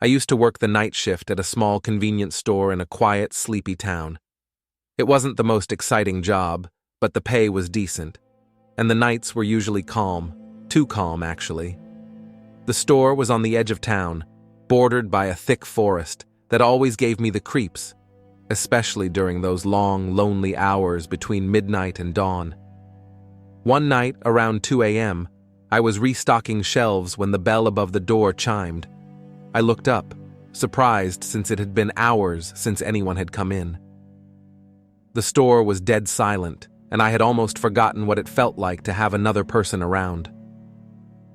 I used to work the night shift at a small convenience store in a quiet, sleepy town. It wasn't the most exciting job, but the pay was decent, and the nights were usually calm, too calm actually. The store was on the edge of town, bordered by a thick forest that always gave me the creeps, especially during those long, lonely hours between midnight and dawn. One night, around 2 a.m., I was restocking shelves when the bell above the door chimed. I looked up, surprised since it had been hours since anyone had come in. The store was dead silent, and I had almost forgotten what it felt like to have another person around.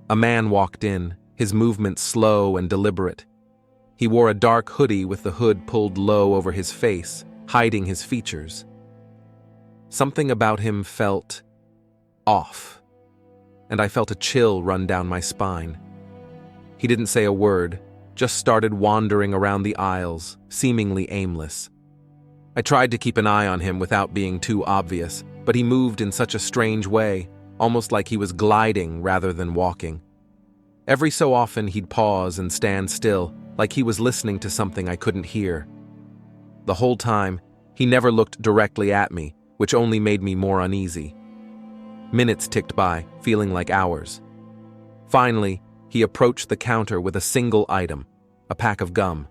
A man walked in, his movements slow and deliberate. He wore a dark hoodie with the hood pulled low over his face, hiding his features. Something about him felt off, and I felt a chill run down my spine. He didn't say a word, just started wandering around the aisles, seemingly aimless. I tried to keep an eye on him without being too obvious, but he moved in such a strange way, almost like he was gliding rather than walking. Every so often he'd pause and stand still, like he was listening to something I couldn't hear. The whole time, he never looked directly at me, which only made me more uneasy. Minutes ticked by, feeling like hours. Finally, he approached the counter with a single item, a pack of gum.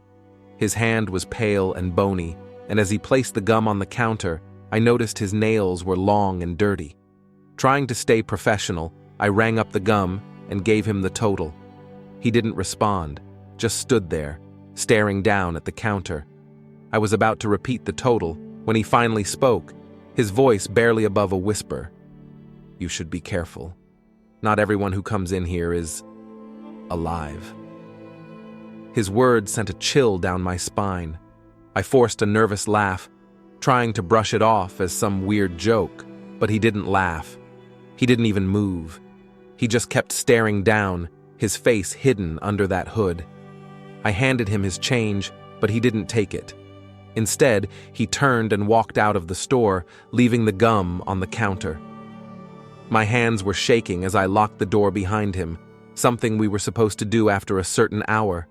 His hand was pale and bony, and as he placed the gum on the counter, I noticed his nails were long and dirty. Trying to stay professional, I rang up the gum and gave him the total. He didn't respond, just stood there, staring down at the counter. I was about to repeat the total when he finally spoke, his voice barely above a whisper. "You should be careful. Not everyone who comes in here is alive." His words sent a chill down my spine. I forced a nervous laugh, trying to brush it off as some weird joke, but he didn't laugh. He didn't even move. He just kept staring down, his face hidden under that hood. I handed him his change, but he didn't take it. Instead, he turned and walked out of the store, leaving the gum on the counter. My hands were shaking as I locked the door behind him, something we were supposed to do after a certain hour.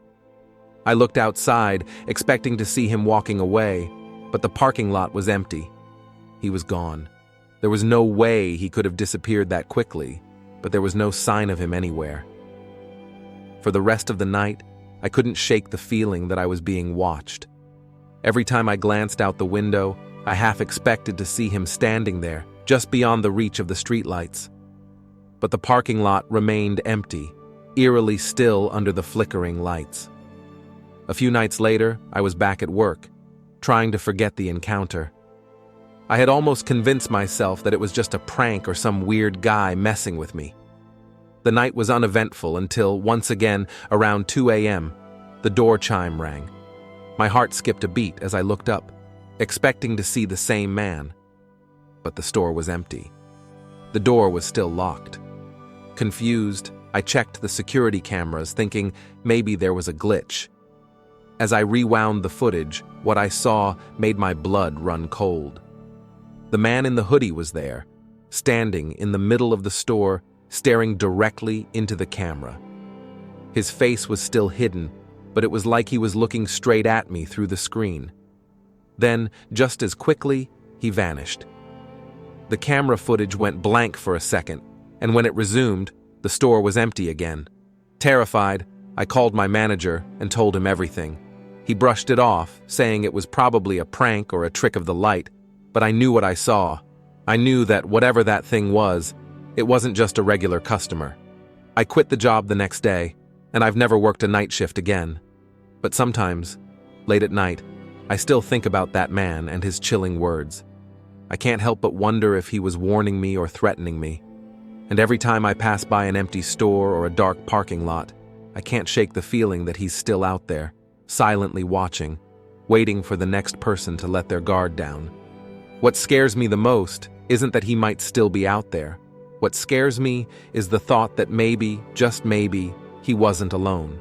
I looked outside, expecting to see him walking away, but the parking lot was empty. He was gone. There was no way he could have disappeared that quickly, but there was no sign of him anywhere. For the rest of the night, I couldn't shake the feeling that I was being watched. Every time I glanced out the window, I half expected to see him standing there, just beyond the reach of the streetlights. But the parking lot remained empty, eerily still under the flickering lights. A few nights later, I was back at work, trying to forget the encounter. I had almost convinced myself that it was just a prank or some weird guy messing with me. The night was uneventful until, once again, around 2 a.m., the door chime rang. My heart skipped a beat as I looked up, expecting to see the same man. But the store was empty. The door was still locked. Confused, I checked the security cameras, thinking maybe there was a glitch. As I rewound the footage, what I saw made my blood run cold. The man in the hoodie was there, standing in the middle of the store, staring directly into the camera. His face was still hidden, but it was like he was looking straight at me through the screen. Then, just as quickly, he vanished. The camera footage went blank for a second, and when it resumed, the store was empty again. Terrified, I called my manager and told him everything. He brushed it off, saying it was probably a prank or a trick of the light, but I knew what I saw. I knew that whatever that thing was, it wasn't just a regular customer. I quit the job the next day, and I've never worked a night shift again. But sometimes, late at night, I still think about that man and his chilling words. I can't help but wonder if he was warning me or threatening me. And every time I pass by an empty store or a dark parking lot, I can't shake the feeling that he's still out there, silently watching, waiting for the next person to let their guard down. What scares me the most isn't that he might still be out there. What scares me is the thought that maybe, just maybe, he wasn't alone.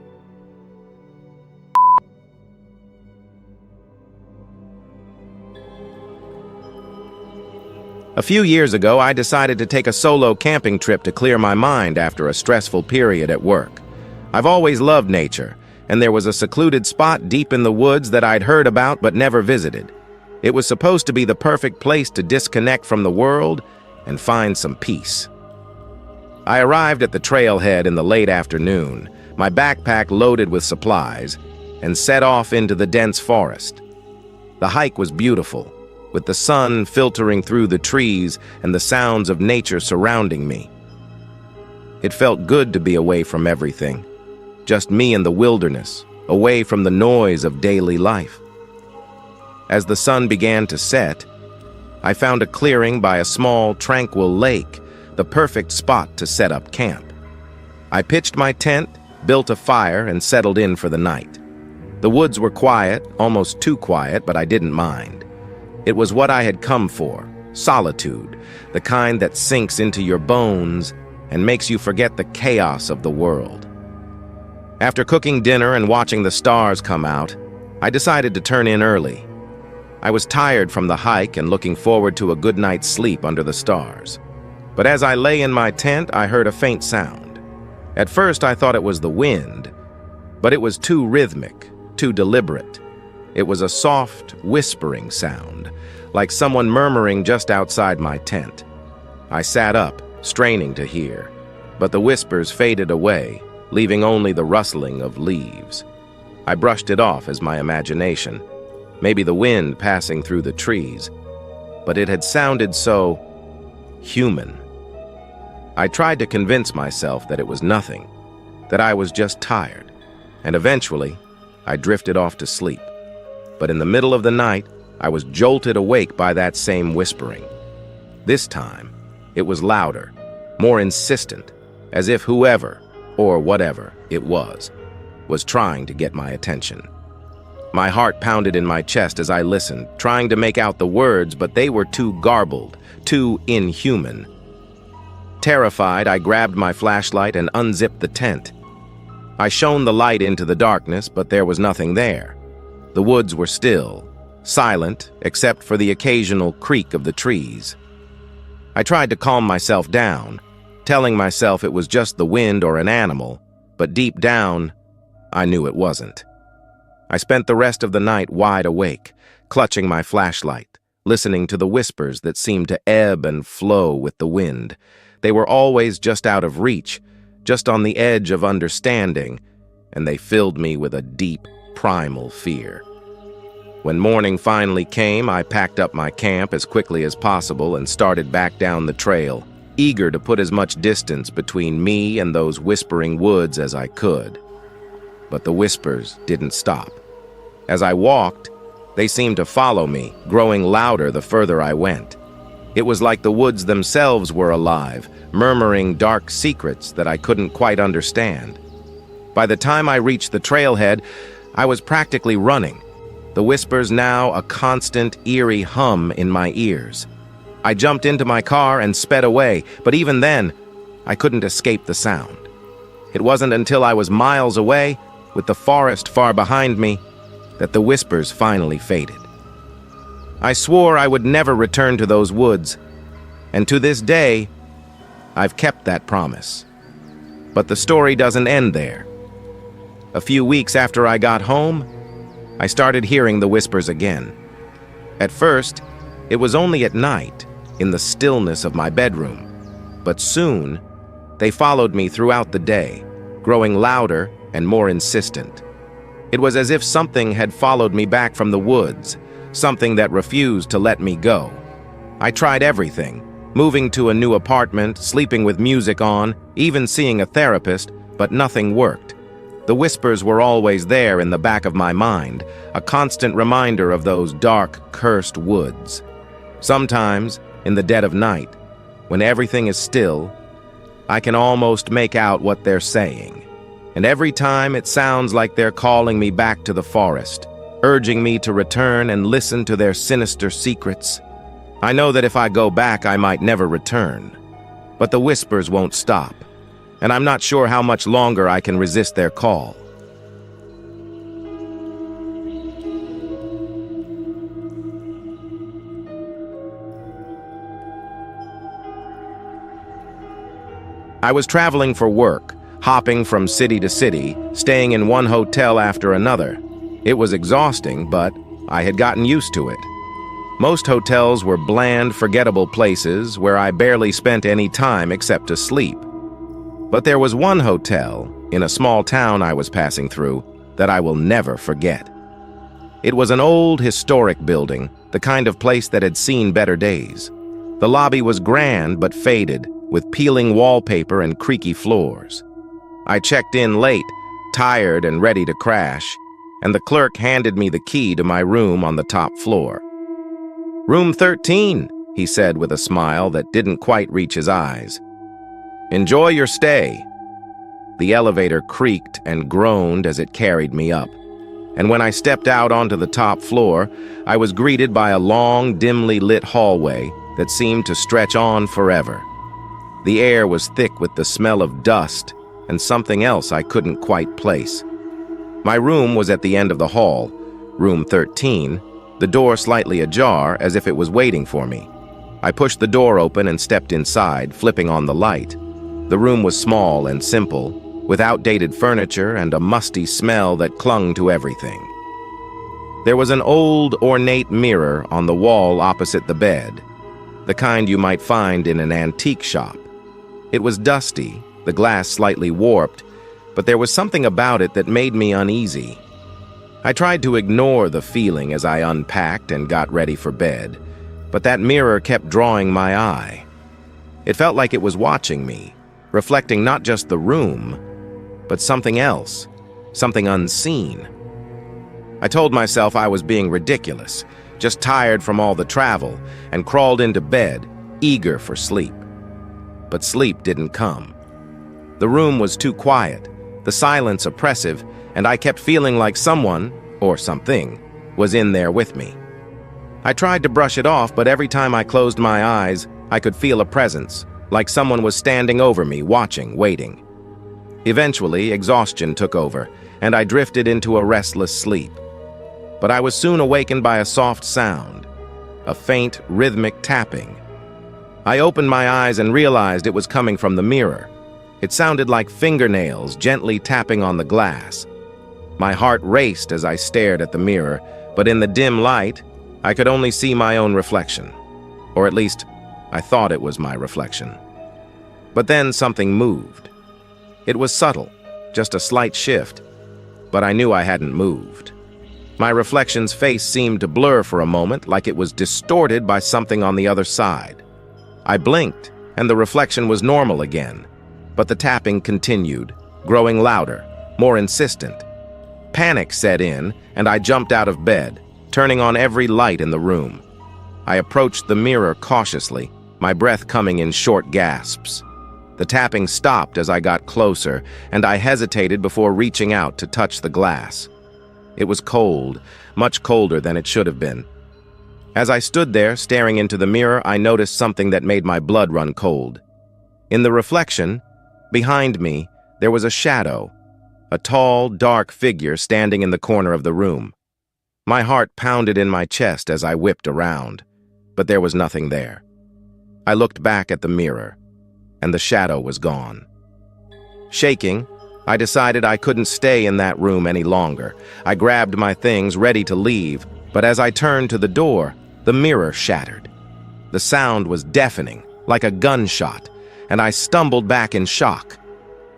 A few years ago, I decided to take a solo camping trip to clear my mind after a stressful period at work. I've always loved nature, and there was a secluded spot deep in the woods that I'd heard about but never visited. It was supposed to be the perfect place to disconnect from the world and find some peace. I arrived at the trailhead in the late afternoon, my backpack loaded with supplies, and set off into the dense forest. The hike was beautiful, with the sun filtering through the trees and the sounds of nature surrounding me. It felt good to be away from everything, just me and the wilderness, away from the noise of daily life. As the sun began to set, I found a clearing by a small, tranquil lake, the perfect spot to set up camp. I pitched my tent, built a fire, and settled in for the night. The woods were quiet, almost too quiet, but I didn't mind. It was what I had come for, solitude, the kind that sinks into your bones and makes you forget the chaos of the world. After cooking dinner and watching the stars come out, I decided to turn in early. I was tired from the hike and looking forward to a good night's sleep under the stars. But as I lay in my tent, I heard a faint sound. At first, I thought it was the wind, but it was too rhythmic, too deliberate. It was a soft, whispering sound, like someone murmuring just outside my tent. I sat up, straining to hear, but the whispers faded away, leaving only the rustling of leaves. I brushed it off as my imagination, maybe the wind passing through the trees, but it had sounded so human. I tried to convince myself that it was nothing, that I was just tired, and eventually I drifted off to sleep. But in the middle of the night, I was jolted awake by that same whispering. This time, it was louder, more insistent, as if whoever, or whatever it was trying to get my attention. My heart pounded in my chest as I listened, trying to make out the words, but they were too garbled, too inhuman. Terrified, I grabbed my flashlight and unzipped the tent. I shone the light into the darkness, but there was nothing there. The woods were still, silent, except for the occasional creak of the trees. I tried to calm myself down, telling myself it was just the wind or an animal, but deep down, I knew it wasn't. I spent the rest of the night wide awake, clutching my flashlight, listening to the whispers that seemed to ebb and flow with the wind. They were always just out of reach, just on the edge of understanding, and they filled me with a deep, primal fear. When morning finally came, I packed up my camp as quickly as possible and started back down the trail, eager to put as much distance between me and those whispering woods as I could. But the whispers didn't stop. As I walked, they seemed to follow me, growing louder the further I went. It was like the woods themselves were alive, murmuring dark secrets that I couldn't quite understand. By the time I reached the trailhead, I was practically running, the whispers now a constant, eerie hum in my ears. I jumped into my car and sped away, but even then, I couldn't escape the sound. It wasn't until I was miles away, with the forest far behind me, that the whispers finally faded. I swore I would never return to those woods, and to this day, I've kept that promise. But the story doesn't end there. A few weeks after I got home, I started hearing the whispers again. At first, it was only at night, in the stillness of my bedroom, but soon, they followed me throughout the day, growing louder and more insistent. It was as if something had followed me back from the woods, something that refused to let me go. I tried everything, moving to a new apartment, sleeping with music on, even seeing a therapist, but nothing worked. The whispers were always there in the back of my mind, a constant reminder of those dark, cursed woods. Sometimes, in the dead of night, when everything is still, I can almost make out what they're saying. And every time it sounds like they're calling me back to the forest, urging me to return and listen to their sinister secrets. I know that if I go back, I might never return. But the whispers won't stop, and I'm not sure how much longer I can resist their call. I was traveling for work, hopping from city to city, staying in one hotel after another. It was exhausting, but I had gotten used to it. Most hotels were bland, forgettable places where I barely spent any time except to sleep. But there was one hotel, in a small town I was passing through, that I will never forget. It was an old, historic building, the kind of place that had seen better days. The lobby was grand but faded, with peeling wallpaper and creaky floors. I checked in late, tired and ready to crash, and the clerk handed me the key to my room on the top floor. "Room 13, he said with a smile that didn't quite reach his eyes. "Enjoy your stay." The elevator creaked and groaned as it carried me up, and when I stepped out onto the top floor, I was greeted by a long, dimly lit hallway that seemed to stretch on forever. The air was thick with the smell of dust and something else I couldn't quite place. My room was at the end of the hall, room 13, the door slightly ajar as if it was waiting for me. I pushed the door open and stepped inside, flipping on the light. The room was small and simple, with outdated furniture and a musty smell that clung to everything. There was an old, ornate mirror on the wall opposite the bed, the kind you might find in an antique shop. It was dusty, the glass slightly warped, but there was something about it that made me uneasy. I tried to ignore the feeling as I unpacked and got ready for bed, but that mirror kept drawing my eye. It felt like it was watching me, reflecting not just the room, but something else, something unseen. I told myself I was being ridiculous, just tired from all the travel, and crawled into bed, eager for sleep. But sleep didn't come. The room was too quiet, the silence oppressive, and I kept feeling like someone, or something, was in there with me. I tried to brush it off, but every time I closed my eyes, I could feel a presence, like someone was standing over me, watching, waiting. Eventually, exhaustion took over, and I drifted into a restless sleep. But I was soon awakened by a soft sound, a faint, rhythmic tapping. I opened my eyes and realized it was coming from the mirror. It sounded like fingernails gently tapping on the glass. My heart raced as I stared at the mirror, but in the dim light, I could only see my own reflection. Or at least, I thought it was my reflection. But then something moved. It was subtle, just a slight shift, but I knew I hadn't moved. My reflection's face seemed to blur for a moment, like it was distorted by something on the other side. I blinked, and the reflection was normal again, but the tapping continued, growing louder, more insistent. Panic set in, and I jumped out of bed, turning on every light in the room. I approached the mirror cautiously, my breath coming in short gasps. The tapping stopped as I got closer, and I hesitated before reaching out to touch the glass. It was cold, much colder than it should have been. As I stood there, staring into the mirror, I noticed something that made my blood run cold. In the reflection, behind me, there was a shadow, a tall, dark figure standing in the corner of the room. My heart pounded in my chest as I whipped around, but there was nothing there. I looked back at the mirror, and the shadow was gone. Shaking, I decided I couldn't stay in that room any longer. I grabbed my things, ready to leave, but as I turned to the door, the mirror shattered. The sound was deafening, like a gunshot, and I stumbled back in shock.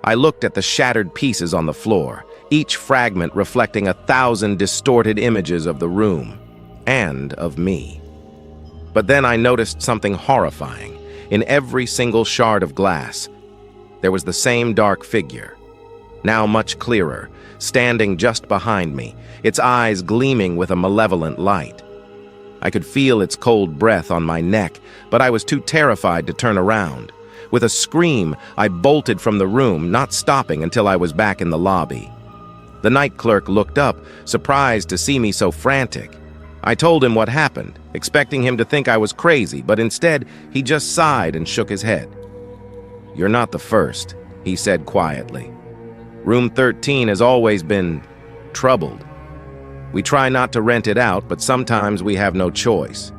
I looked at the shattered pieces on the floor, each fragment reflecting 1,000 distorted images of the room, and of me. But then I noticed something horrifying. In every single shard of glass, there was the same dark figure, now much clearer, standing just behind me, its eyes gleaming with a malevolent light. I could feel its cold breath on my neck, but I was too terrified to turn around. With a scream, I bolted from the room, not stopping until I was back in the lobby. The night clerk looked up, surprised to see me so frantic. I told him what happened, expecting him to think I was crazy, but instead, he just sighed and shook his head. "You're not the first," he said quietly. "Room 13 has always been troubled. We try not to rent it out, but sometimes we have no choice."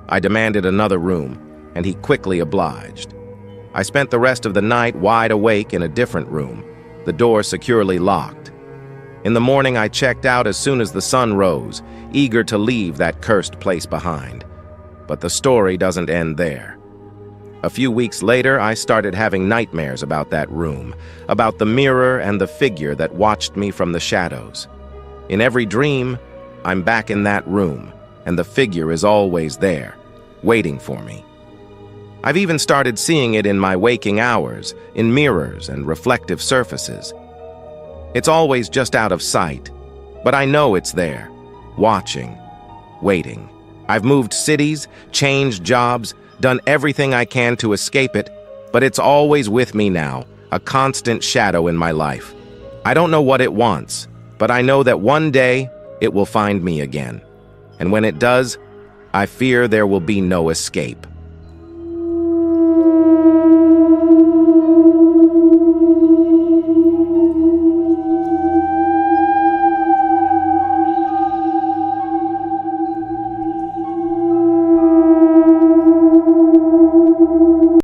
I demanded another room, and he quickly obliged. I spent the rest of the night wide awake in a different room, the door securely locked. In the morning, I checked out as soon as the sun rose, eager to leave that cursed place behind. But the story doesn't end there. A few weeks later, I started having nightmares about that room, about the mirror and the figure that watched me from the shadows. In every dream, I'm back in that room, and the figure is always there, waiting for me. I've even started seeing it in my waking hours, in mirrors and reflective surfaces. It's always just out of sight, but I know it's there, watching, waiting. I've moved cities, changed jobs, done everything I can to escape it, but it's always with me now, a constant shadow in my life. I don't know what it wants, but I know that one day it will find me again. And when it does, I fear there will be no escape.